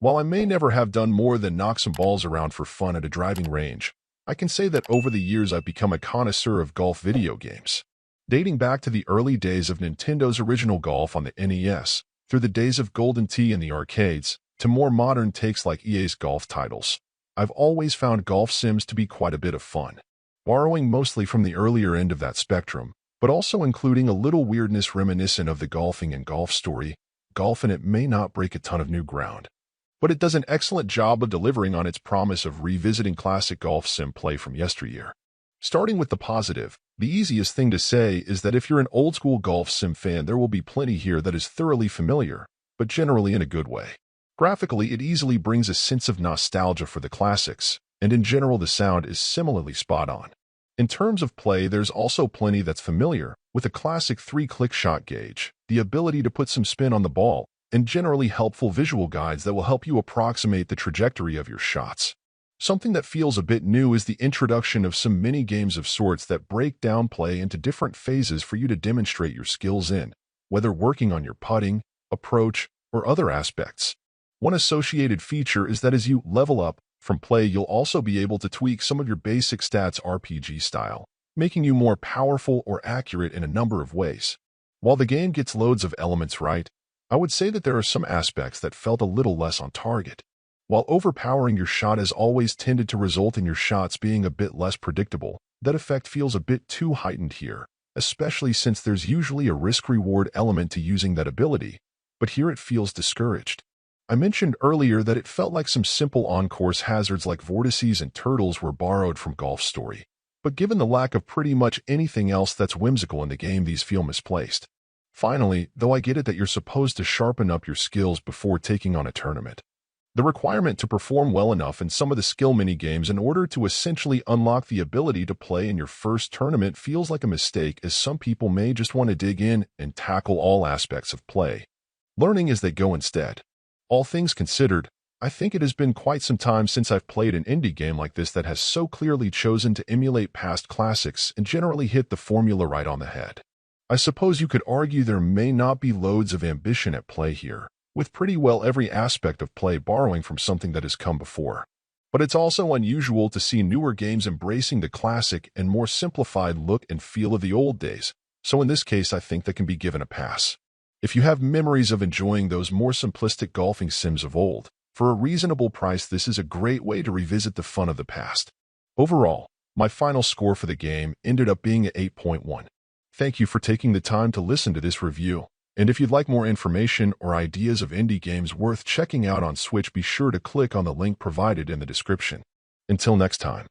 While I may never have done more than knock some balls around for fun at a driving range, I can say that over the years I've become a connoisseur of golf video games. Dating back to the early days of Nintendo's original golf on the NES, through the days of Golden Tee in the arcades, to more modern takes like EA's golf titles, I've always found golf sims to be quite a bit of fun. Borrowing mostly from the earlier end of that spectrum, but also including a little weirdness reminiscent of the golfing and golf story, Golfinite may not break a ton of new ground. But it does an excellent job of delivering on its promise of revisiting classic golf sim play from yesteryear. Starting with the positive, the easiest thing to say is that if you're an old-school golf sim fan, there will be plenty here that is thoroughly familiar, but generally in a good way. Graphically, it easily brings a sense of nostalgia for the classics, and in general the sound is similarly spot on. In terms of play, there's also plenty that's familiar, with a classic 3-click shot gauge, the ability to put some spin on the ball, and generally helpful visual guides that will help you approximate the trajectory of your shots. Something that feels a bit new is the introduction of some mini-games of sorts that break down play into different phases for you to demonstrate your skills in, whether working on your putting, approach, or other aspects. One associated feature is that as you level up from play, you'll also be able to tweak some of your basic stats RPG style, making you more powerful or accurate in a number of ways. While the game gets loads of elements right, I would say that there are some aspects that felt a little less on target. While overpowering your shot has always tended to result in your shots being a bit less predictable, that effect feels a bit too heightened here, especially since there's usually a risk-reward element to using that ability, but here it feels discouraged. I mentioned earlier that it felt like some simple on-course hazards like vortices and turtles were borrowed from Golf Story, but given the lack of pretty much anything else that's whimsical in the game, these feel misplaced. Finally, though I get it that you're supposed to sharpen up your skills before taking on a tournament, the requirement to perform well enough in some of the skill mini-games in order to essentially unlock the ability to play in your first tournament feels like a mistake, as some people may just want to dig in and tackle all aspects of play, learning as they go instead. All things considered, I think it has been quite some time since I've played an indie game like this that has so clearly chosen to emulate past classics and generally hit the formula right on the head. I suppose you could argue there may not be loads of ambition at play here, with pretty well every aspect of play borrowing from something that has come before. But it's also unusual to see newer games embracing the classic and more simplified look and feel of the old days, so in this case I think that can be given a pass. If you have memories of enjoying those more simplistic golfing sims of old, for a reasonable price, this is a great way to revisit the fun of the past. Overall, my final score for the game ended up being an 8.1. Thank you for taking the time to listen to this review, and if you'd like more information or ideas of indie games worth checking out on Switch, be sure to click on the link provided in the description. Until next time.